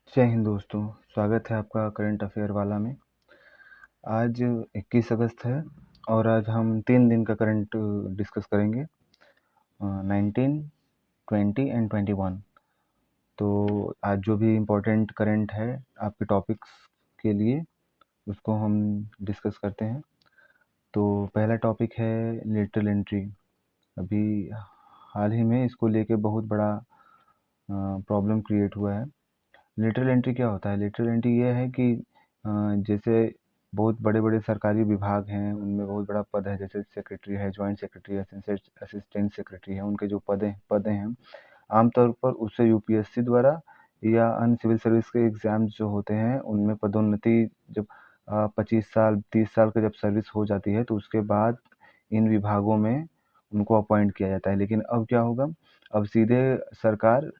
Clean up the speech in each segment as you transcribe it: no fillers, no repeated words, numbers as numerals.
जय हिंद दोस्तों, स्वागत है आपका करंट अफेयर वाला में। आज 21 अगस्त है और आज हम 3 दिन का करंट डिस्कस करेंगे, 19, 20 एंड 21। तो आज जो भी इम्पोर्टेंट करंट है आपके टॉपिक्स के लिए उसको हम डिस्कस करते हैं। तो पहला टॉपिक है लेटरल एंट्री। अभी हाल ही में इसको लेके बहुत बड़ा प्रॉब्लम क्रिएट हुआ है। लेटरल एंट्री क्या होता है? लेटरल एंट्री ये है कि जैसे बहुत बड़े-बड़े सरकारी विभाग हैं, उनमें बहुत बड़ा पद है, जैसे सेक्रेटरी है, जॉइंट सेक्रेटरी है, असिस्टेंट सेक्रेटरी है, उनके जो पदें हैं, आमतौर पर उससे यूपीएससी द्वारा या अन्य सिविल सर्विस के एग्ज़ाम्स जो होते हैं, उनमें पदोन्नति जब 25 साल, 30 साल का जब सर्विस हो जाती है, तो उसके बाद इन विभागों में उनको अपॉइंट किया जाता है। लेकिन अब क्या होगा? अब सीधे सरकार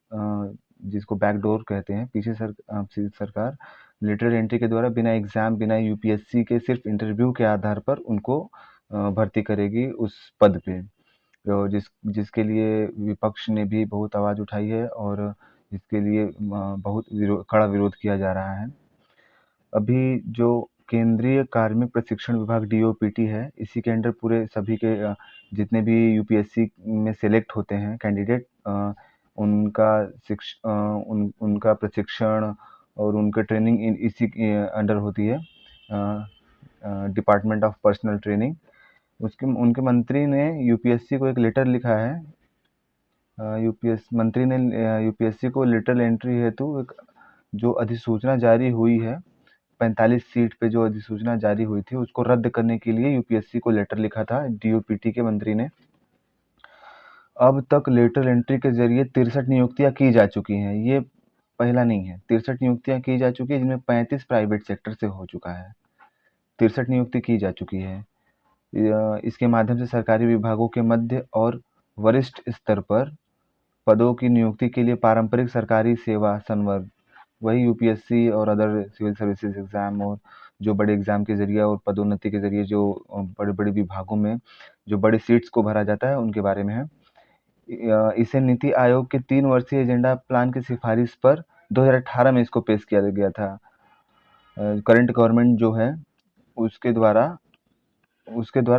जिसको बैकडोर कहते हैं, पीछे सीधे सरकार लेटरल एंट्री के द्वारा बिना एग्ज़ाम, बिना यूपीएससी के सिर्फ इंटरव्यू के आधार पर उनको भर्ती करेगी उस पद पे। तो जिसके लिए विपक्ष ने भी बहुत आवाज़ उठाई है और इसके लिए बहुत कड़ा विरोध किया जा रहा है। अभी जो केंद्रीय कार्मिक प्रशिक्षण विभाग डीओपीटी है, इसी के अंडर पूरे सभी के जितने भी यूपीएससी में सेलेक्ट होते हैं कैंडिडेट, उनका उनका प्रशिक्षण और उनका ट्रेनिंग इसी के अंडर होती है, डिपार्टमेंट ऑफ पर्सनल ट्रेनिंग। उसके उनके मंत्री ने यूपीएससी को एक लेटर लिखा है। मंत्री ने यूपीएससी को लेटरल एंट्री हेतु एक जो अधिसूचना जारी हुई है, 45 सीट पे जो अधिसूचना जारी हुई थी, उसको रद्द करने के लिए यूपीएससी को लेटर लिखा था डीओपीटी के मंत्री ने। अब तक लेटरल एंट्री के जरिए 63 नियुक्तियां की जा चुकी हैं। ये पहला नहीं है, 63 नियुक्तियां की जा चुकी है, जिनमें 35 प्राइवेट सेक्टर से हो चुका है। 63 नियुक्ति की जा चुकी है। इसके माध्यम से सरकारी विभागों के मध्य और वरिष्ठ स्तर पर पदों की नियुक्ति के लिए पारंपरिक सरकारी सेवा संवर्ग, वही यूपीएससी और अदर सिविल सर्विसेज एग्जाम और जो बड़े एग्जाम के जरिए और पदोन्नति के जरिए जो बड़े बड़े विभागों में जो बड़ी सीट्स को भरा जाता है, उनके बारे में है। इसे नीति आयोग के 3 वर्षीय एजेंडा प्लान की सिफारिश पर 2018 में इसको पेश किया गया था। करंट गवर्नमेंट जो है उसके द्वारा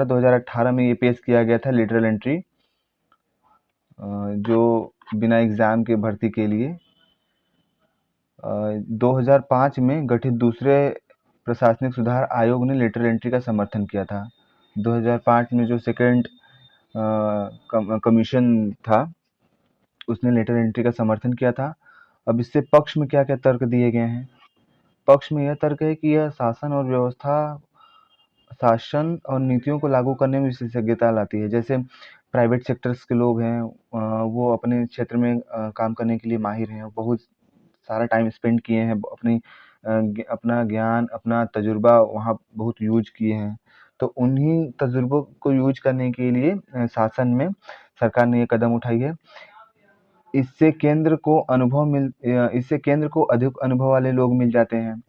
2018 में ये पेश किया गया था लेटरल एंट्री, जो बिना एग्जाम के भर्ती के लिए। 2005 में गठित दूसरे प्रशासनिक सुधार आयोग ने लेटरल एंट्री का समर्थन किया था। 2005 में जो सेकेंड कमीशन था, उसने लेटरल एंट्री का समर्थन किया था। अब इससे पक्ष में क्या क्या तर्क दिए गए हैं? पक्ष में यह तर्क है कि यह शासन और नीतियों को लागू करने में विशेषज्ञता लाती है। जैसे प्राइवेट सेक्टर्स के लोग हैं, वो अपने क्षेत्र में काम करने के लिए माहिर हैं, बहुत सारा टाइम स्पेंड किए हैं, अपना ज्ञान, अपना तजुर्बा वहाँ बहुत यूज किए हैं। तो उन्हीं तजुर्बों को यूज करने के लिए शासन में सरकार ने ये कदम उठाई है। इससे केंद्र को अधिक अनुभव वाले लोग मिल जाते हैं।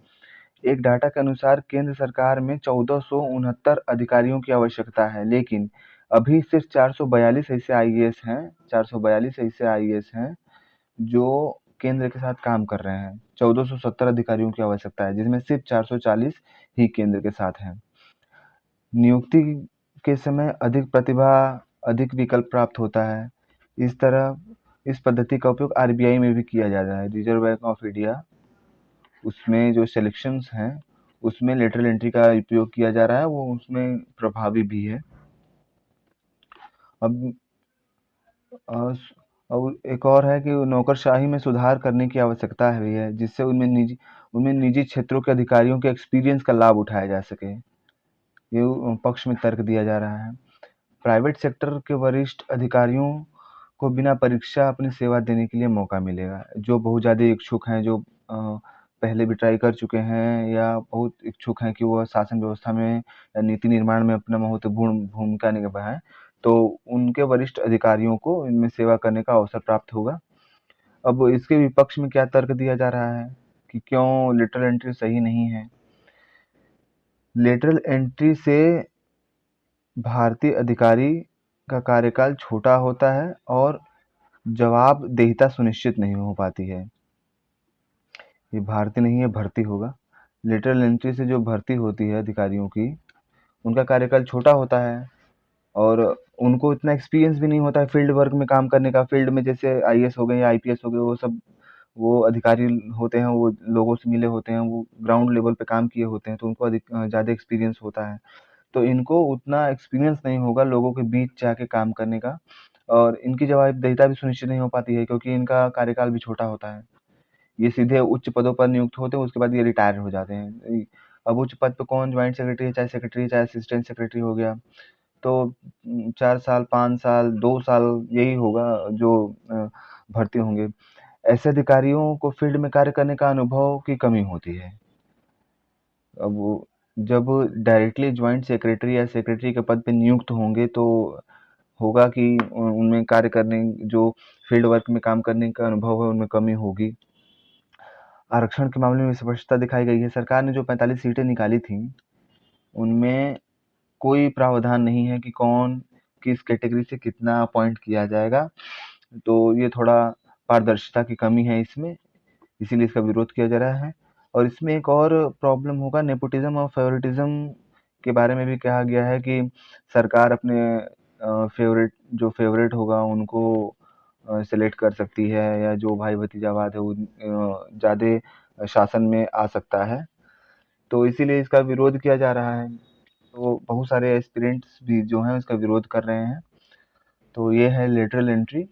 एक डाटा के अनुसार केंद्र सरकार में 1469 अधिकारियों की आवश्यकता है, लेकिन अभी सिर्फ 442 ऐसे आईएएस हैं 442 ऐसे आईएएस हैं जो केंद्र के साथ काम कर रहे हैं। 1470 अधिकारियों की आवश्यकता है, जिसमें सिर्फ 440 ही केंद्र के साथ हैं। नियुक्ति के समय अधिक प्रतिभा, अधिक विकल्प प्राप्त होता है। इस पद्धति का उपयोग आरबीआई में भी किया जा रहा है। रिजर्व बैंक ऑफ इंडिया, उसमें जो सिलेक्शंस हैं, उसमें लेटरल एंट्री का उपयोग किया जा रहा है, वो उसमें प्रभावी भी है। अब और एक और है कि नौकरशाही में सुधार करने की आवश्यकता है, जिससे उनमें निजी क्षेत्रों के अधिकारियों के एक्सपीरियंस का लाभ उठाया जा सके। ये पक्ष में तर्क दिया जा रहा है। प्राइवेट सेक्टर के वरिष्ठ अधिकारियों को बिना परीक्षा अपनी सेवा देने के लिए मौका मिलेगा। जो बहुत ज़्यादा इच्छुक हैं, जो पहले भी ट्राई कर चुके हैं या बहुत इच्छुक हैं कि वो शासन व्यवस्था में या नीति निर्माण में अपना महत्वपूर्ण भूमिका निभाएं, तो उनके वरिष्ठ अधिकारियों को इनमें सेवा करने का अवसर प्राप्त होगा। अब इसके विपक्ष में क्या तर्क दिया जा रहा है कि क्यों लेटरल एंट्री सही नहीं है? लेटरल एंट्री से भारतीय अधिकारी का कार्यकाल छोटा होता है और जवाबदेहिता सुनिश्चित नहीं हो पाती है। ये भारती नहीं है, भर्ती होगा। लेटरल एंट्री से जो भर्ती होती है अधिकारियों की, उनका कार्यकाल छोटा होता है और उनको इतना एक्सपीरियंस भी नहीं होता है फील्ड वर्क में काम करने का। फील्ड में जैसे आईएएस हो गए या आईपीएस हो गए, वो सब वो अधिकारी होते हैं, वो लोगों से मिले होते हैं, वो ग्राउंड लेवल पे काम किए होते हैं, तो उनको अधिक ज़्यादा एक्सपीरियंस होता है। तो इनको उतना एक्सपीरियंस नहीं होगा लोगों के बीच जाके काम करने का, और इनकी जवाबदेहिता भी सुनिश्चित नहीं हो पाती है क्योंकि इनका कार्यकाल भी छोटा होता है। ये सीधे उच्च पदों पर नियुक्त होते हैं, उसके बाद ये रिटायर हो जाते हैं। अब उच्च पद पे कौन ज्वाइंट सेक्रेटरी है, चाहे सेक्रेटरी चाहे असिस्टेंट सेक्रेटरी हो गया, तो 4 साल 5 साल 2 साल यही होगा जो भर्ती होंगे। ऐसे अधिकारियों को फील्ड में कार्य करने का अनुभव की कमी होती है। अब वो जब डायरेक्टली ज्वाइंट सेक्रेटरी या सेक्रेटरी के पद पे नियुक्त होंगे तो होगा कि उनमें कार्य करने, जो फील्ड वर्क में काम करने का अनुभव है, उनमें कमी होगी। आरक्षण के मामले में स्पष्टता दिखाई गई है। सरकार ने जो 45 सीटें निकाली थी, उनमें कोई प्रावधान नहीं है कि कौन किस कैटेगरी से कितना अपॉइंट किया जाएगा। तो ये थोड़ा पारदर्शिता की कमी है इसमें, इसीलिए इसका विरोध किया जा रहा है। और इसमें एक और प्रॉब्लम होगा, नेपोटिज्म और फेवरेटिज्म के बारे में भी कहा गया है कि सरकार अपने फेवरेट होगा उनको सेलेक्ट कर सकती है, या जो भाई भतीजावाद है वो ज़्यादा शासन में आ सकता है, तो इसीलिए इसका विरोध किया जा रहा है। तो बहुत सारे एस्पिरेंट्स भी जो हैं इसका विरोध कर रहे हैं। तो ये है लेटरल एंट्री।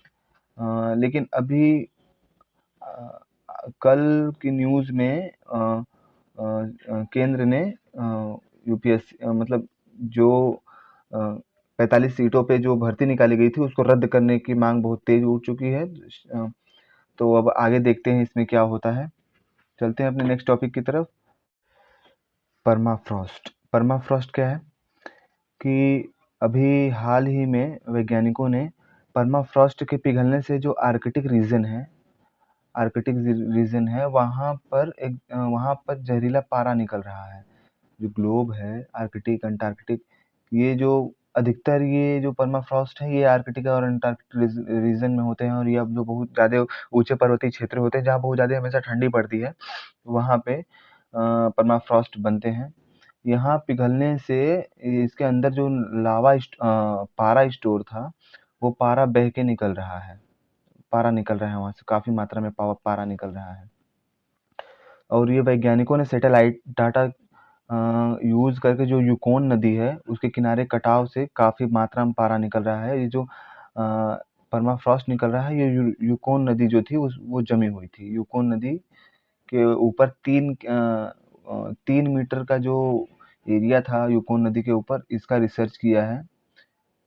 लेकिन अभी अ, कल की न्यूज़ में केंद्र ने यूपीएससी मतलब जो 45 सीटों पे जो भर्ती निकाली गई थी उसको रद्द करने की मांग बहुत तेज उठ चुकी है। तो अब आगे देखते हैं इसमें क्या होता है। चलते हैं अपने नेक्स्ट टॉपिक की तरफ। परमाफ्रॉस्ट। परमाफ्रॉस्ट क्या है कि अभी हाल ही में वैज्ञानिकों ने परमाफ्रॉस्ट के पिघलने से जो आर्कटिक रीजन है वहाँ पर जहरीला पारा निकल रहा है। जो ग्लोब है, आर्कटिक अंटार्कटिक, ये जो अधिकतर ये जो परमाफ्रॉस्ट है ये आर्कटिक और अंटार्कटिक रीजन में होते हैं, और ये अब जो बहुत ज़्यादा ऊंचे पर्वतीय क्षेत्र होते हैं जहाँ बहुत ज़्यादा हमेशा ठंडी पड़ती है, वहाँ पे परमाफ्रॉस्ट बनते हैं। यहाँ पिघलने से इसके अंदर जो पारा स्टोर था, वो पारा बह के निकल रहा है। पारा निकल रहा है वहाँ से, काफ़ी मात्रा में पारा निकल रहा है। और ये वैज्ञानिकों ने सैटेलाइट डाटा यूज़ करके जो यूकोन नदी है उसके किनारे कटाव से काफ़ी मात्रा में पारा निकल रहा है। ये जो परमाफ्रॉस्ट निकल रहा है, ये यूकोन नदी जो थी वो जमी हुई थी। यूकोन नदी के ऊपर 3 मीटर का जो एरिया था यूकोन नदी के ऊपर, इसका रिसर्च किया है,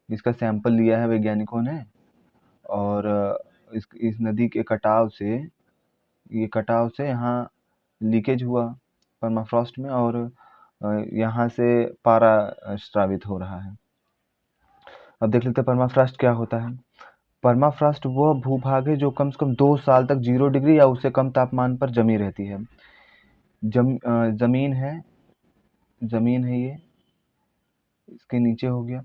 इसका सैंपल लिया है वैज्ञानिकों ने। और इस नदी के कटाव से यहाँ लीकेज हुआ परमाफ्रॉस्ट में, और यहाँ से पारा स्रावित हो रहा है। अब देख लेते हैं परमाफ्रॉस्ट क्या होता है। परमाफ्रॉस्ट वह भूभाग है जो कम से कम 2 साल तक 0 डिग्री या उससे कम तापमान पर जमी रहती है। जमीन है, ये इसके नीचे हो गया।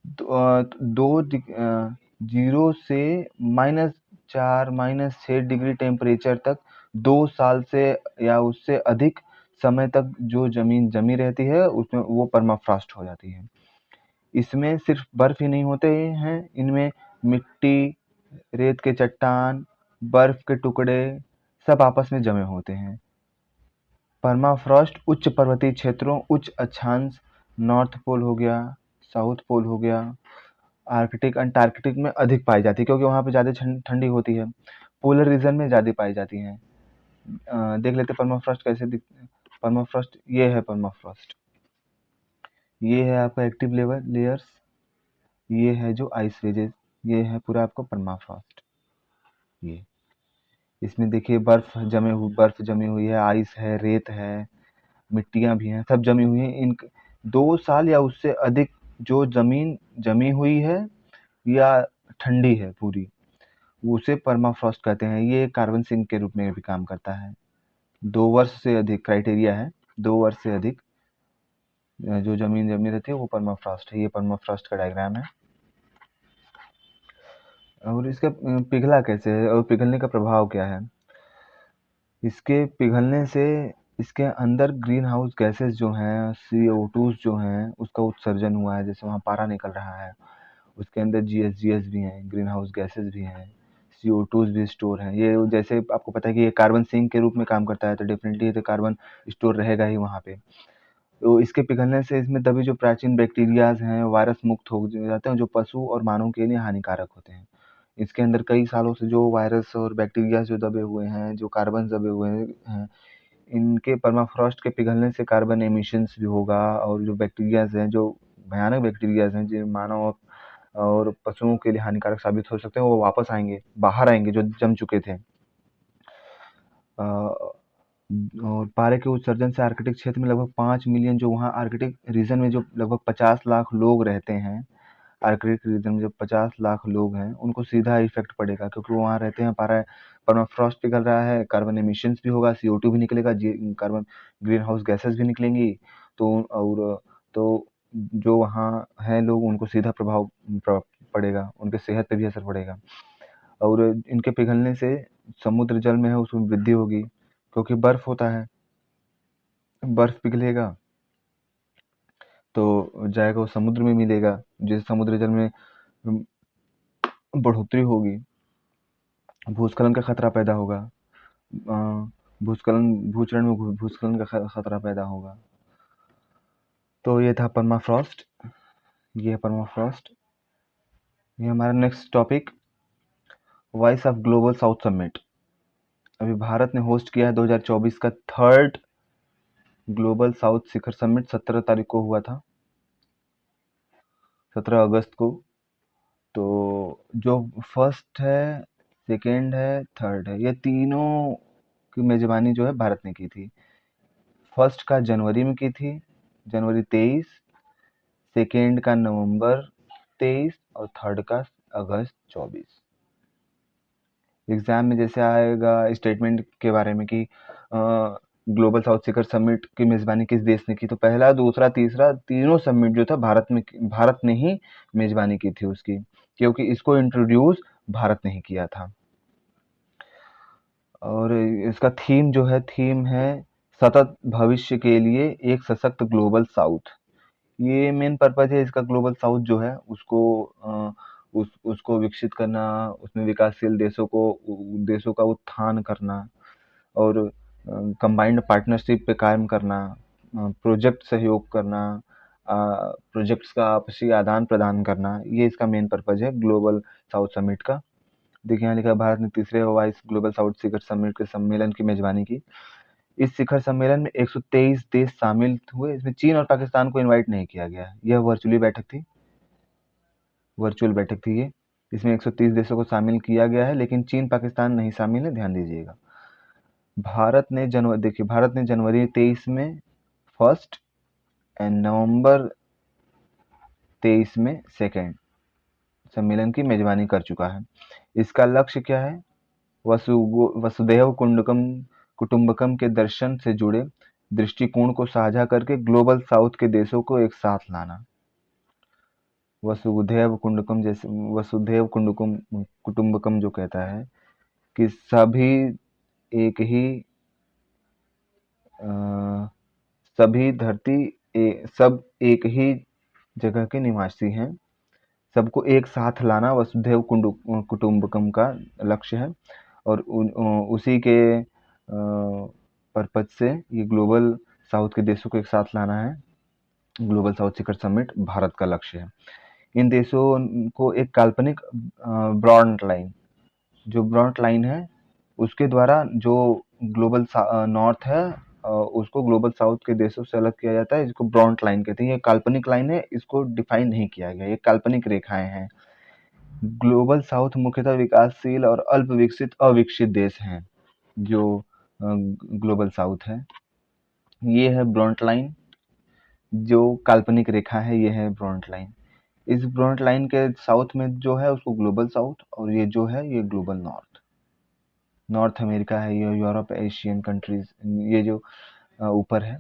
दो अ, दो डिग- अ, 0 से -4 -6 डिग्री टेम्परेचर तक 2 साल से या उससे अधिक समय तक जो जमीन जमी रहती है उसमें वो परमाफ्रॉस्ट हो जाती है। इसमें सिर्फ बर्फ ही नहीं होते हैं, इनमें मिट्टी, रेत के चट्टान, बर्फ के टुकड़े सब आपस में जमे होते हैं। परमाफ्रॉस्ट उच्च पर्वतीय क्षेत्रों, उच्च अक्षांश, नॉर्थ पोल हो गया, साउथ पोल हो गया, आर्कटिक अंटार्कटिक में अधिक पाई जाती है क्योंकि वहाँ पे ज़्यादा ठंडी होती है। पोलर रीजन में ज़्यादा पाई जाती हैं। देख लेते हैं परमाफ्रॉस्ट कैसे दिखते हैं। परमाफ्रॉस्ट ये है परमाफ्रॉस्ट। ये है आपका एक्टिव लेयर्स, ये है जो आइस रेजेस, ये है पूरा आपका परमाफ्रॉस्ट। ये इसमें देखिए बर्फ जमी हुई है, आइस है, रेत है, मिट्टियाँ भी हैं, सब जमी हुई हैं। इन 2 साल या उससे अधिक जो ज़मीन जमी हुई है या ठंडी है पूरी, उसे परमाफ्रॉस्ट कहते हैं। ये कार्बन सिंक के रूप में भी काम करता है। 2 वर्ष से अधिक क्राइटेरिया है, 2 वर्ष से अधिक जो ज़मीन जमी रहती है वो परमाफ्रॉस्ट है। ये परमाफ्रॉस्ट का डायग्राम है। और इसका पिघला कैसे है और पिघलने का प्रभाव क्या है। इसके पिघलने से इसके अंदर ग्रीन हाउस गैसेस जो हैं, CO2 जो हैं, उसका उत्सर्जन हुआ है। जैसे वहाँ पारा निकल रहा है, उसके अंदर GHGs भी हैं, ग्रीन हाउस गैसेस भी हैं, CO2 भी स्टोर हैं। ये जैसे आपको पता है कि ये कार्बन सिंक के रूप में काम करता है, तो डेफिनेटली तो कार्बन स्टोर रहेगा ही वहाँ पे। तो इसके पिघलने से इसमें दबे जो प्राचीन बैक्टीरियाज हैं, वायरस मुक्त हो जाते हैं, जो पशु और मानव के लिए हानिकारक होते हैं। इसके अंदर कई सालों से जो वायरस और बैक्टीरिया जो दबे हुए हैं, जो कार्बन दबे हुए हैं, इनके परमाफ्रॉस्ट के पिघलने से कार्बन एमिशंस भी होगा, और जो बैक्टीरियाज हैं, जो भयानक बैक्टीरियाज हैं, जो मानव और पशुओं के लिए हानिकारक साबित हो सकते हैं, वो वापस आएंगे, बाहर आएंगे, जो जम चुके थे। और पारे के उत्सर्जन से आर्कटिक क्षेत्र में लगभग 5 मिलियन, जो वहाँ आर्कटिक रीजन में जो लगभग 50 लाख लोग रहते हैं, आर्कटिक रीजन में जो 50 लाख लोग हैं, उनको सीधा इफेक्ट पड़ेगा, क्योंकि वो वहाँ रहते हैं। पारा परमाफ्रॉस्ट पिघल रहा है, कार्बन एमिशंस भी होगा, CO2 भी निकलेगा, कार्बन ग्रीन हाउस गैसेस भी निकलेंगी। तो जो वहाँ है लोग, उनको सीधा प्रभाव पड़ेगा, उनके सेहत पे भी असर पड़ेगा। और इनके पिघलने से समुद्र जल में है उसमें वृद्धि होगी, क्योंकि बर्फ होता है, बर्फ पिघलेगा तो जाएगा वो समुद्र में मिलेगा, जिस समुद्र जल में बढ़ोतरी होगी, भूस्खलन का खतरा पैदा होगा। भूस्खलन, भूचरण में भूस्खलन का खतरा पैदा होगा। तो ये था परमाफ्रॉस्ट, ये है परमाफ्रॉस्ट। ये हमारा next topic, voice of global south summit. अभी भारत ने होस्ट किया है 2024 का 3rd ग्लोबल साउथ शिखर समिट, 17 तारीख को हुआ था, 17 अगस्त को। तो जो फर्स्ट है, सेकेंड है, थर्ड है, ये तीनों की मेजबानी जो है भारत ने की थी। फर्स्ट का जनवरी में की थी, जनवरी 23, सेकेंड का नवंबर 23, और थर्ड का अगस्त 24। एग्जाम में जैसे आएगा स्टेटमेंट के बारे में कि ग्लोबल साउथ शिखर समिट की मेजबानी किस देश ने की, तो पहला, दूसरा, तीसरा, तीनों समिट जो था भारत ने ही मेजबानी की थी उसकी, क्योंकि इसको इंट्रोड्यूस भारत ने ही किया था। और इसका थीम जो है, थीम है सतत भविष्य के लिए एक सशक्त ग्लोबल साउथ। ये मेन पर्पज है इसका, ग्लोबल साउथ जो है उसको उसको विकसित करना, उसमें विकासशील देशों का उत्थान करना, और कंबाइंड पार्टनरशिप पे कायम करना, प्रोजेक्ट सहयोग करना, प्रोजेक्ट्स का आपसी आदान प्रदान करना, ये इसका मेन पर्पज है ग्लोबल साउथ समिट का। देखिए यहाँ लिखा है, भारत ने तीसरे वाइस ग्लोबल साउथ शिखर समिट के सम्मेलन की मेजबानी की। इस शिखर सम्मेलन में 123 देश शामिल हुए। इसमें चीन और पाकिस्तान को इनवाइट नहीं किया गया। यह वर्चुअली बैठक थी, वर्चुअल बैठक थी ये। इसमें 130 देशों को शामिल किया गया है, लेकिन चीन पाकिस्तान नहीं शामिल है, ध्यान दीजिएगा। भारत ने जनवरी 23 में फर्स्ट एंड नवंबर 23 में सेकेंड सम्मेलन की मेजबानी कर चुका है। इसका लक्ष्य क्या है? वसुधैव कुटुंबकम के दर्शन से जुड़े दृष्टिकोण को साझा करके ग्लोबल साउथ के देशों को एक साथ लाना। वसुधैव कुटुंबकम जो कहता है कि एक ही सभी सब एक ही जगह के निवासी हैं, सबको एक साथ लाना वसुधैव कुटुंबकम का लक्ष्य है। और उसी के पर्पज से ये ग्लोबल साउथ के देशों को एक साथ लाना है। ग्लोबल साउथ शिखर समिट भारत का लक्ष्य है। इन देशों को एक काल्पनिक ब्रॉड लाइन, जो ब्रॉड लाइन है उसके द्वारा जो ग्लोबल नॉर्थ है उसको ग्लोबल साउथ के देशों से अलग किया जाता है। इसको ब्रॉड लाइन कहते हैं। ये काल्पनिक लाइन है, इसको डिफाइन नहीं किया गया, ये काल्पनिक रेखाएं हैं। ग्लोबल साउथ मुख्यतः विकासशील और अल्प विकसित अविकसित देश हैं। जो ग्लोबल साउथ है, ये है ब्रॉड लाइन। जो काल्पनिक रेखा है, ये है ब्रॉड लाइन। इस ब्रॉड लाइन के साउथ में जो है उसको ग्लोबल साउथ, और ये जो है ये ग्लोबल नॉर्थ, नॉर्थ अमेरिका है, ये यूरोप, एशियन कंट्रीज, ये जो ऊपर है।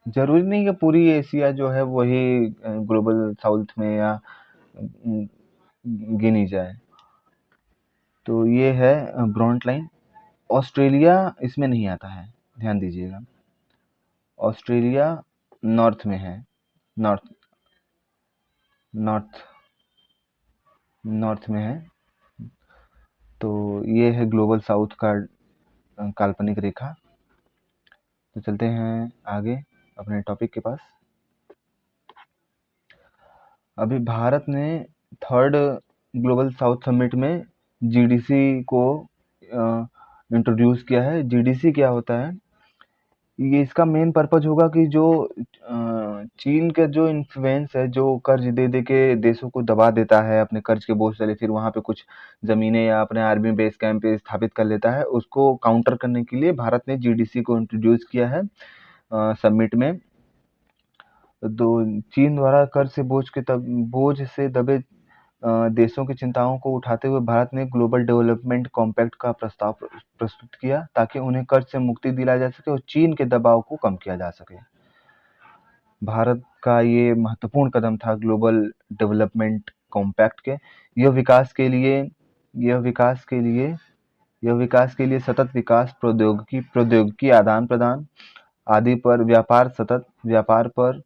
जरूरी नहीं कि पूरी एशिया जो है वही ग्लोबल साउथ में या गिनी जाए। तो ये है ब्रॉड लाइन। ऑस्ट्रेलिया इसमें नहीं आता है, ध्यान दीजिएगा। ऑस्ट्रेलिया नॉर्थ में है, नॉर्थ नॉर्थ नॉर्थ में है। तो ये है ग्लोबल साउथ का काल्पनिक रेखा। तो चलते हैं आगे अपने टॉपिक के पास। अभी भारत ने थर्ड ग्लोबल साउथ समिट में जीडीसी को इंट्रोड्यूस किया है। जीडीसी क्या होता है? ये इसका मेन पर्पज होगा कि जो चीन का जो इन्फ्लुएंस है, जो कर्ज दे दे के देशों को दबा देता है अपने कर्ज के बोझ तले, फिर वहां पे कुछ जमीनें या अपने आर्मी बेस कैंप पे स्थापित कर लेता है, उसको काउंटर करने के लिए भारत ने जीडीसी को इंट्रोड्यूस किया है समिट में। तो चीन द्वारा कर्ज से बोझ से दबे देशों की चिंताओं को उठाते हुए भारत ने ग्लोबल डेवलपमेंट कॉम्पैक्ट का प्रस्ताव प्रस्तुत किया ताकि उन्हें कर्ज से मुक्ति दिलाई जा सके और चीन के दबाव को कम किया जा सके। भारत का ये महत्वपूर्ण कदम था ग्लोबल डेवलपमेंट कॉम्पैक्ट के। यह विकास के लिए यह विकास के लिए यह विकास के लिए सतत विकास, प्रौद्योगिकी आदान प्रदान आदि पर व्यापार पर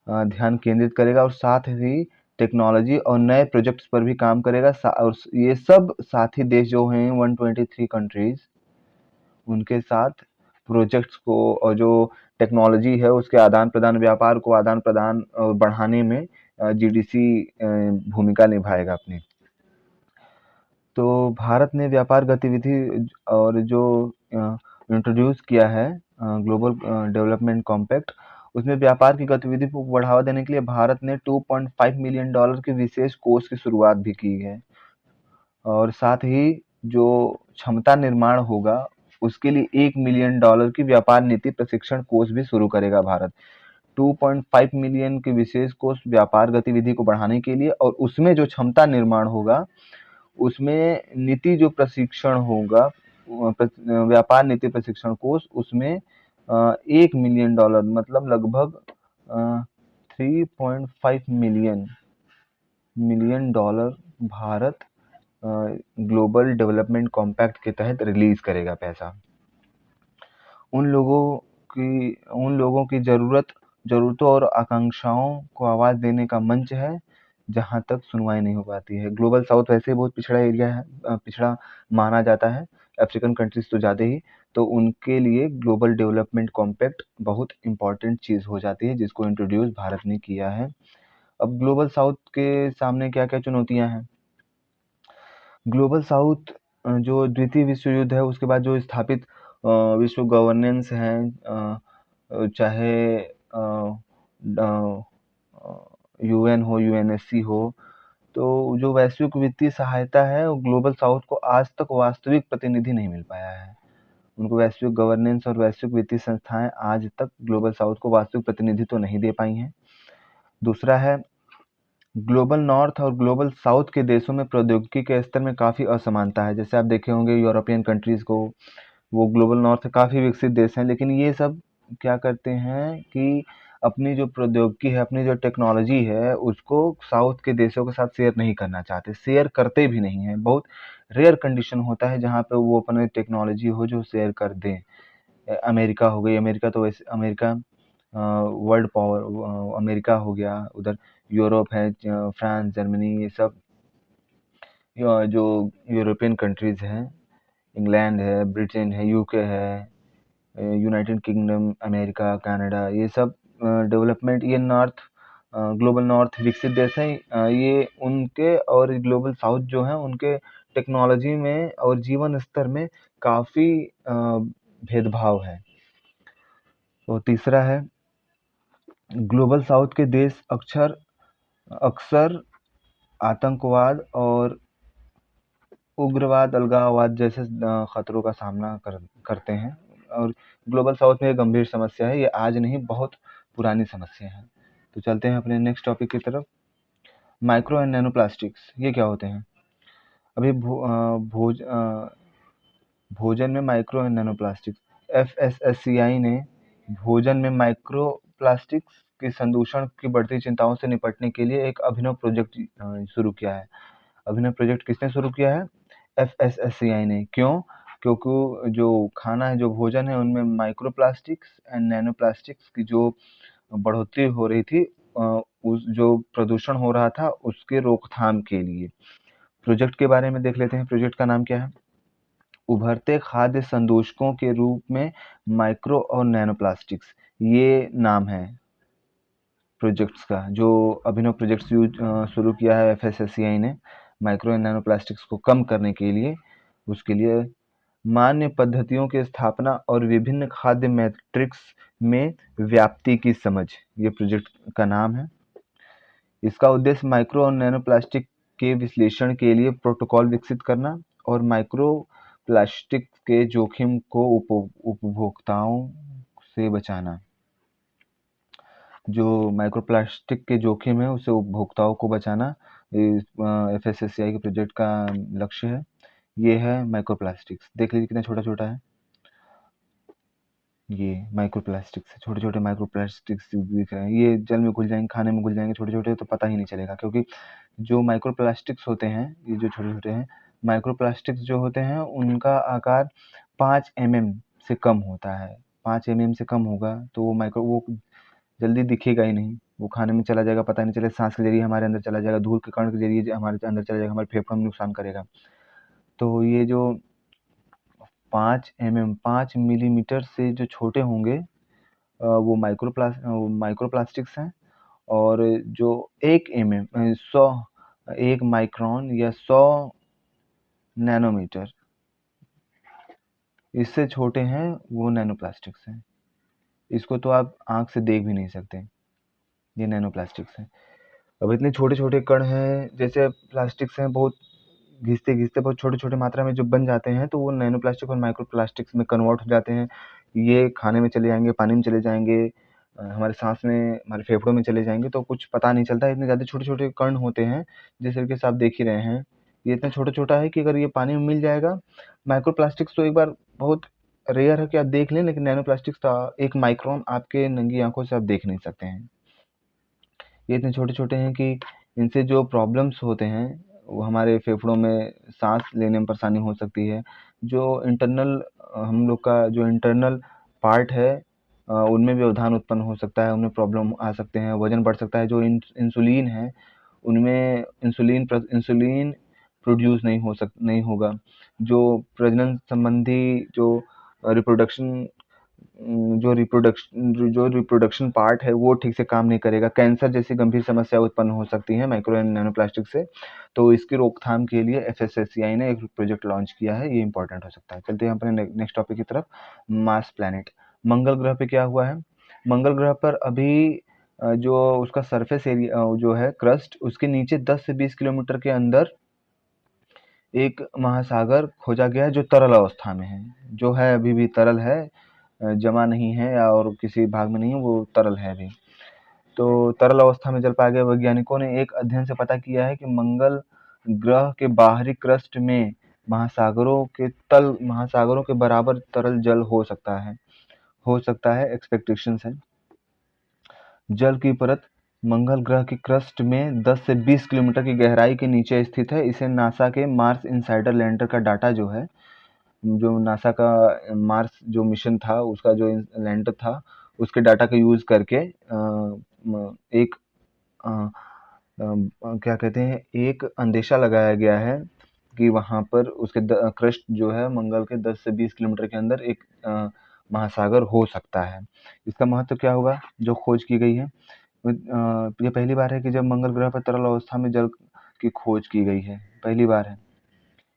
ध्यान केंद्रित करेगा और साथ ही टेक्नोलॉजी और नए प्रोजेक्ट्स पर भी काम करेगा। और ये सब साथी देश जो हैं 123 कंट्रीज, उनके साथ प्रोजेक्ट्स को और जो टेक्नोलॉजी है उसके आदान प्रदान, व्यापार को आदान प्रदान और बढ़ाने में जीडीसी भूमिका निभाएगा अपनी। तो भारत ने व्यापार गतिविधि और जो इंट्रोड्यूस किया है ग्लोबल डेवलपमेंट कॉम्पैक्ट, उसमें व्यापार की गतिविधि को बढ़ावा देने के लिए भारत ने $2.5 मिलियन के विशेष कोष की शुरुआत भी की है। और साथ ही जो क्षमता निर्माण होगा उसके लिए $1 मिलियन की व्यापार नीति प्रशिक्षण कोष भी शुरू करेगा भारत। 2.5 मिलियन के विशेष कोष व्यापार गतिविधि को बढ़ाने के लिए, और उसमें जो क्षमता निर्माण होगा उसमें नीति जो प्रशिक्षण होगा, व्यापार नीति प्रशिक्षण कोष, उसमें $1 मिलियन मतलब लगभग 3.5 million Bharat global development compact के तहत रिलीज करेगा पैसा। उन लोगों की जरूरतों और आकांक्षाओं को आवाज देने का मंच है जहां तक सुनवाई नहीं हो पाती है। ग्लोबल साउथ वैसे बहुत पिछड़ा एरिया है, पिछड़ा माना जाता है, अफ्रीकन कंट्रीज तो ज़्यादा ही। तो उनके लिए ग्लोबल डेवलपमेंट कॉम्पैक्ट बहुत इंपॉर्टेंट चीज़ हो जाती है जिसको इंट्रोड्यूस भारत ने किया है। अब ग्लोबल साउथ के सामने क्या क्या चुनौतियां हैं? ग्लोबल साउथ जो द्वितीय विश्व युद्ध है उसके बाद जो स्थापित विश्व गवर्नेंस है, चाहे यूएन हो, यूएनएससी हो, तो जो वैश्विक वित्तीय सहायता है वो ग्लोबल साउथ को आज तक वास्तविक प्रतिनिधि नहीं मिल पाया है। उनको वैश्विक गवर्नेंस और वैश्विक वित्तीय संस्थाएं आज तक ग्लोबल साउथ को वास्तविक प्रतिनिधित्व नहीं दे पाई हैं। दूसरा है ग्लोबल नॉर्थ और ग्लोबल साउथ के देशों में प्रौद्योगिकी के स्तर में काफ़ी असमानता है। जैसे आप देखे होंगे यूरोपियन कंट्रीज़ को, वो ग्लोबल नॉर्थ से काफ़ी विकसित देश हैं, लेकिन ये सब क्या करते हैं कि अपनी जो प्रौद्योगिकी है, अपनी जो टेक्नोलॉजी है, उसको साउथ के देशों के साथ शेयर नहीं करना चाहते, शेयर करते भी नहीं हैं। बहुत रेयर कंडीशन होता है जहाँ पे वो अपनी टेक्नोलॉजी हो जो शेयर कर दें। अमेरिका हो गई, अमेरिका तो वैसे अमेरिका वर्ल्ड पावर, अमेरिका हो गया, उधर यूरोप है, फ्रांस, जर्मनी, ये सब जो यूरोपियन कंट्रीज हैं, इंग्लैंड है, ब्रिटेन है, यूके है, यूनाइटेड किंगडम, अमेरिका, कनाडा, ये सब डेवलपमेंट, ये नॉर्थ ग्लोबल नॉर्थ विकसित देश हैं। ये उनके और ग्लोबल साउथ जो है उनके टेक्नोलॉजी में और जीवन स्तर में काफ़ी भेदभाव है। और तीसरा है ग्लोबल साउथ के देश अक्सर आतंकवाद और उग्रवाद, अलगाववाद जैसे खतरों का सामना करते हैं। और ग्लोबल साउथ में एक गंभीर समस्या है, ये आज नहीं बहुत पुरानी समस्या है। तो चलते हैं अपने नेक्स्ट टॉपिक की तरफ। माइक्रो एंड नैनो प्लास्टिक्स ये क्या होते हैं? अभी भोजन में micro and nano plastics, FSSCI ने भोजन में माइक्रो प्लास्टिक्स के संदूषण की बढ़ती चिंताओं से निपटने के लिए एक अभिनव प्रोजेक्ट शुरू किया है। अभिनव प्रोजेक्ट किसने शुरू किया है? FSSCI ने। क्यों? क्योंकि जो खाना है, जो भोजन है, उनमें माइक्रोप्लास्टिक्स एंड नैनो प्लास्टिक्स की जो बढ़ोतरी हो रही थी, उस जो प्रदूषण हो रहा था उसके रोकथाम के लिए। प्रोजेक्ट के बारे में देख लेते हैं। प्रोजेक्ट का नाम क्या है? उभरते खाद्य संदूषकों के रूप में माइक्रो और नैनो प्लास्टिक्स, ये नाम है प्रोजेक्ट्स का। जो अभिनव प्रोजेक्ट्स शुरू किया है एफएसएससीआई ने माइक्रो एंड नैनो प्लास्टिक्स को कम करने के लिए, उसके लिए मान्य पद्धतियों की स्थापना और विभिन्न खाद्य मैट्रिक्स में व्याप्ति की समझ, ये प्रोजेक्ट का नाम है। इसका उद्देश्य माइक्रो और नैनो प्लास्टिक के विश्लेषण के लिए प्रोटोकॉल विकसित करना और माइक्रो प्लास्टिक के जोखिम को उपभोक्ताओं से बचाना। जो माइक्रोप्लास्टिक के जोखिम है उसे उपभोक्ताओं को बचाना एफएसएससीआई के प्रोजेक्ट का लक्ष्य है। ये है माइक्रोप्लास्टिक्स, देख लीजिए कितना छोटा छोटा है। ये माइक्रोप्लास्टिक्स, छोटे छोटे माइक्रोप्लास्टिक्स दिख रहे हैं। ये जल में घुल जाएंगे, खाने में घुल जाएंगे, छोटे छोटे, तो पता ही नहीं चलेगा। क्योंकि जो माइक्रोप्लास्टिक्स होते हैं, ये जो छोटे छोटे हैं माइक्रोप्लास्टिक्स जो होते हैं, उनका आकार 5 mm से कम होता है। 5 mm से कम होगा तो वो जल्दी दिखेगा ही नहीं, वो खाने में चला जाएगा, पता नहीं चले, सांस के जरिए हमारे अंदर चला जाएगा, धूल के कण के जरिए हमारे अंदर चला जाएगा, हमारे फेफड़ों में नुकसान करेगा। तो ये जो 5 मिलीमीटर से जो छोटे होंगे वो माइक्रोप्लास्टिक्स हैं। और जो 1 mm 1 माइक्रोन या 100 नैनोमीटर इससे छोटे हैं, वो नैनो प्लास्टिक्स हैं। इसको तो आप आंख से देख भी नहीं सकते, ये नैनो प्लास्टिक्स हैं। अब इतने छोटे छोटे कण हैं, जैसे प्लास्टिक्स हैं, बहुत घिसते घिसते बहुत छोटे छोटे मात्रा में जो बन जाते हैं, तो वो नैनो प्लास्टिक और माइक्रो प्लास्टिक्स में कन्वर्ट हो जाते हैं। ये खाने में चले जाएंगे, पानी में चले जाएंगे, हमारे सांस में, हमारे फेफड़ों में चले जाएंगे, तो कुछ पता नहीं चलता। इतने ज़्यादा छोटे छोटे कण होते हैं, जिस तरीके से आप देख ही रहे हैं। ये इतना छोटा छोटा है कि अगर ये पानी में मिल जाएगा, माइक्रो प्लास्टिक्स तो एक बार बहुत रेयर है कि आप देख लें, लेकिन नैनो प्लास्टिक्स का 1 माइक्रोन आपके नंगी आंखों से आप देख नहीं सकते हैं। ये इतने छोटे छोटे हैं कि इनसे जो प्रॉब्लम्स होते हैं, वो हमारे फेफड़ों में सांस लेने में परेशानी हो सकती है। जो इंटरनल हम लोग का जो इंटरनल पार्ट है, उनमें व्यवधान उत्पन्न हो सकता है, उनमें प्रॉब्लम आ सकते हैं, वजन बढ़ सकता है। जो इंसुलिन है, उनमें इंसुलिन प्रोड्यूस नहीं होगा। जो प्रजनन संबंधी जो रिप्रोडक्शन जो रिप्रोडक्शन पार्ट है, वो ठीक से काम नहीं करेगा। कैंसर जैसी गंभीर समस्या उत्पन्न हो सकती है माइक्रो एंड नैनो प्लास्टिक से। तो इसकी रोकथाम के लिए एफएसएससीआई ने एक प्रोजेक्ट लॉन्च किया है, ये इंपॉर्टेंट हो सकता है। चलते हैं अपने नेक्स्ट टॉपिक की तरफ। मार्स प्लैनेट, मंगल ग्रह पे क्या हुआ है? मंगल ग्रह पर अभी जो उसका सरफेस एरिया जो है, क्रस्ट, उसके नीचे 10 से 20 किलोमीटर के अंदर एक महासागर खोजा गया है, जो तरल अवस्था में है। जो है अभी भी तरल है, जमा नहीं है और किसी भाग में नहीं है, वो तरल है अभी। तो तरल अवस्था में जल पाए गए वैज्ञानिकों ने एक अध्ययन से पता किया है कि मंगल ग्रह के बाहरी क्रस्ट में महासागरों के बराबर तरल जल हो सकता है एक्सपेक्टेशंस है। जल की परत मंगल ग्रह की क्रस्ट में 10 से 20 किलोमीटर की गहराई के नीचे स्थित है। इसे नासा के मार्स इनसाइडर लैंडर का डाटा जो है, जो नासा का मार्स जो मिशन था, उसका जो लैंडर था, उसके डाटा का यूज करके एक क्या कहते हैं, एक अंदेशा लगाया गया है कि वहां पर उसके क्रस्ट जो है मंगल के 10 से 20 किलोमीटर के अंदर एक महासागर हो सकता है। इसका महत्व क्या होगा जो खोज की गई है? ये पहली बार है कि जब मंगल ग्रह पर तरल अवस्था में जल की खोज की गई है, पहली बार है।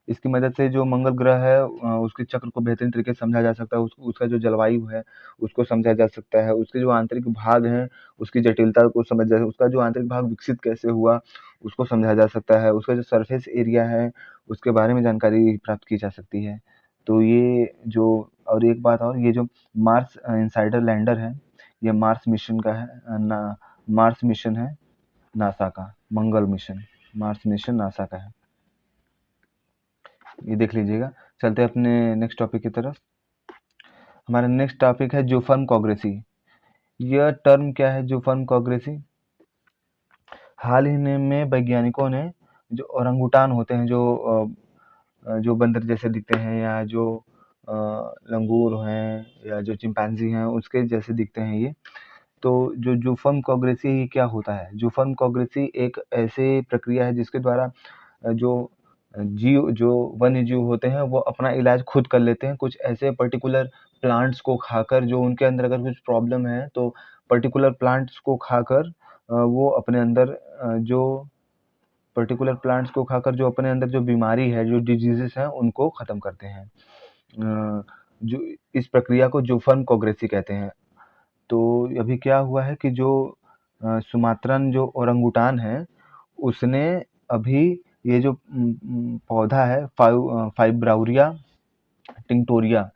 इसकी मदद से जो मंगल ग्रह है, उसके चक्र को बेहतरीन तरीके से समझा जा सकता है। उसका जो जलवायु है उसको समझा जा सकता है। उसके जो आंतरिक भाग हैं, उसकी जटिलता को समझ जा, उसका जो आंतरिक भाग विकसित कैसे हुआ उसको समझा जा सकता है। उसका जो सरफेस एरिया है उसके बारे में जानकारी प्राप्त की जा सकती है। तो ये जो, और एक बात और, ये जो मार्स इनसाइडर लैंडर है, ये मार्स मिशन का है, मार्स मिशन है नासा का, मंगल मिशन, मार्स मिशन नासा का है, ये देख लीजिएगा। चलते हैं अपने नेक्स्ट टॉपिक की तरफ। हमारा नेक्स्ट टॉपिक है जूफर्म कॉग्रेसी। यह टर्म क्या है, जूफर्म कॉग्रेसी? हाल ही में वैज्ञानिकों ने जो ओरंगुटान होते हैं, जो जो बंदर जैसे दिखते हैं या जो लंगूर हैं या जो चिंपैंजी हैं उसके जैसे दिखते हैं ये। तो जो जूफर्म कॉग्रेसी क्या होता है? जूफर्म कॉग्रेसी एक ऐसी प्रक्रिया है जिसके द्वारा जो वन्य जीव होते हैं वो अपना इलाज खुद कर लेते हैं। कुछ ऐसे पर्टिकुलर प्लांट्स को खाकर जो उनके अंदर अगर कुछ प्रॉब्लम है तो पर्टिकुलर प्लांट्स को खाकर वो अपने अंदर जो पर्टिकुलर प्लांट्स को खाकर जो अपने अंदर जो बीमारी है, जो डिजीज़ेज़ हैं उनको ख़त्म करते हैं। जो इस प्रक्रिया को जूफर्म कॉग्रेसी कहते हैं। तो अभी क्या हुआ है कि जो सुमात्रन जो ओरंगुटान है, उसने अभी ये जो पौधा है फाइब्राउरिया टिंक्टोरिया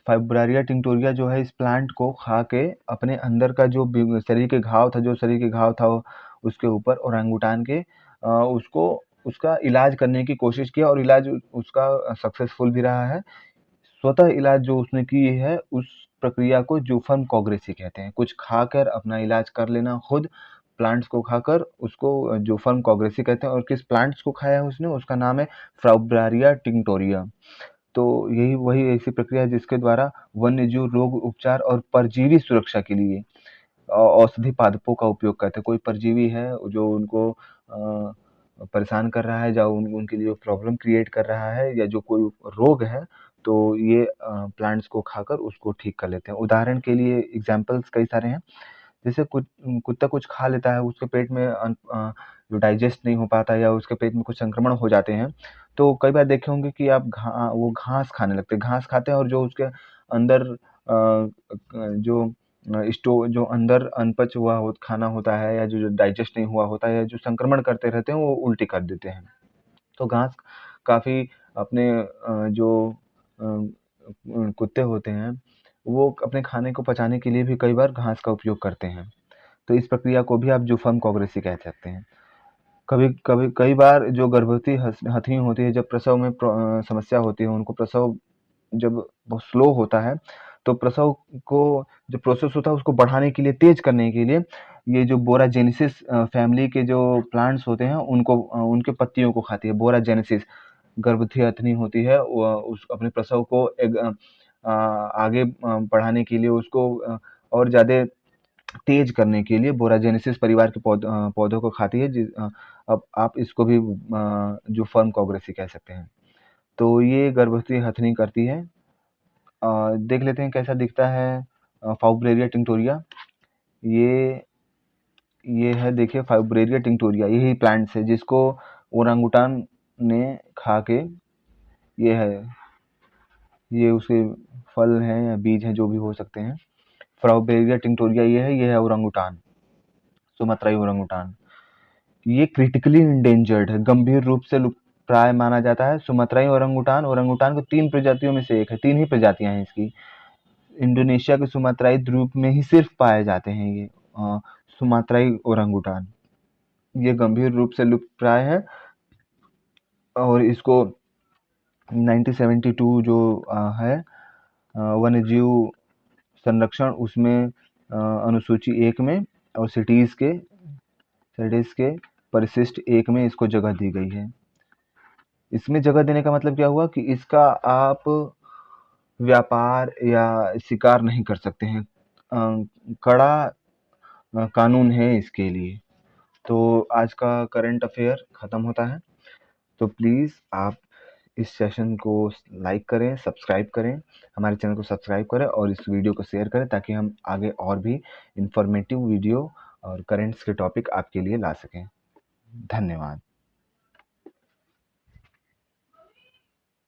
फाइब्रारिया टिंक्टोरिया जो है इस प्लांट को खा के अपने अंदर का जो शरीर के घाव था उसके ऊपर ओरंगुटान के उसको उसका इलाज करने की कोशिश किया और इलाज उसका सक्सेसफुल भी रहा है। स्वतः इलाज जो उसने की है उस प्रक्रिया को जूफर्म कॉग्रेसी कहते हैं। कुछ खाकर अपना इलाज कर लेना खुद, प्लांट्स को खाकर उसको जूफर्म कॉग्रेसी कहते हैं। और किस प्लांट्स को खाया है उसने, उसका नाम है फाइब्रारिया टिंक्टोरिया। तो यही वही ऐसी प्रक्रिया है जिसके द्वारा वन्यजीव रोग उपचार और परजीवी सुरक्षा के लिए औषधि पादपों का उपयोग करते हैं। कोई परजीवी है जो उनको परेशान कर रहा है या उनके लिए प्रॉब्लम क्रिएट कर रहा है या जो कोई रोग है, तो ये प्लांट्स को खाकर उसको ठीक कर लेते हैं। उदाहरण के लिए एग्जांपल्स कई सारे हैं। जैसे कुत्ता कुछ खा लेता है, उसके पेट में जो डाइजेस्ट नहीं हो पाता या उसके पेट में कुछ संक्रमण हो जाते हैं, तो कई बार देखे होंगे कि आप वो घास खाने लगते हैं। घास खाते हैं और जो उसके अंदर जो अंदर अनपच हुआ हो खाना होता है या जो डाइजेस्ट नहीं हुआ होता है या जो संक्रमण करते रहते हैं, वो उल्टी कर देते हैं। तो घास काफ़ी अपने जो कुत्ते होते हैं, वो अपने खाने को पचाने के लिए भी कई बार घास का उपयोग करते हैं। तो इस प्रक्रिया को भी आप जूफर्म कॉग्रेसी कह सकते हैं। कई बार जो गर्भवती हथिनी होती है, जब प्रसव में समस्या होती है, उनको प्रसव जब बहुत स्लो होता है, तो प्रसव को जो प्रोसेस होता है उसको बढ़ाने के लिए, तेज करने के लिए ये जो बोराजेनेसिस फैमिली के जो प्लांट्स होते हैं उनको उनके पत्तियों को खाती है। बोराजेनेसिस गर्भवती हथिनी होती है, वो उस अपने प्रसव को आगे बढ़ाने के लिए उसको और ज़्यादा तेज करने के लिए बोराजेनेसिस परिवार के पौधों को खाती है। अब आप इसको भी जो फर्म कॉग्रेसी कह सकते हैं। तो ये गर्भवती हथिनी करती है। देख लेते हैं कैसा दिखता है फाइब्रेरिया टिंक्टोरिया। ये है, देखिए फाइब्रेरिया टिंक्टोरिया, यही प्लांट्स है जिसको ओरंगुटान ने खा के, ये है, ये उसके फल हैं या बीज हैं जो भी हो सकते हैं। फाइब्रेरिया टिंक्टोरिया ये है ओरंगुटान, सुमात्राई ओरंगुटान। ये क्रिटिकली इंडेंजर्ड है, गंभीर रूप से लुप्तप्राय माना जाता है। सुमात्राई ओरंगुटान ओरंगुटान को 3 प्रजातियों में से एक है, 3 ही प्रजातियां हैं इसकी। इंडोनेशिया के सुमात्राई द्वीप में ही सिर्फ पाए जाते हैं ये सुमात्राई ओरंगुटान। ये गंभीर रूप से लुप्तप्राय है और इसको 1972 जो है वन्यजीव संरक्षण, उसमें अनुसूची 1 में और सिटीज के परिशिष्ट 1 में इसको जगह दी गई है। इसमें जगह देने का मतलब क्या हुआ कि इसका आप व्यापार या शिकार नहीं कर सकते हैं। कड़ा कानून है इसके लिए। तो आज का करंट अफेयर ख़त्म होता है। तो प्लीज़ आप इस सेशन को लाइक करें, सब्सक्राइब करें, हमारे चैनल को सब्सक्राइब करें और इस वीडियो को शेयर करें ताकि हम आगे और भी इंफॉर्मेटिव वीडियो और करंट्स के टॉपिक आपके लिए ला सकें। धन्यवाद।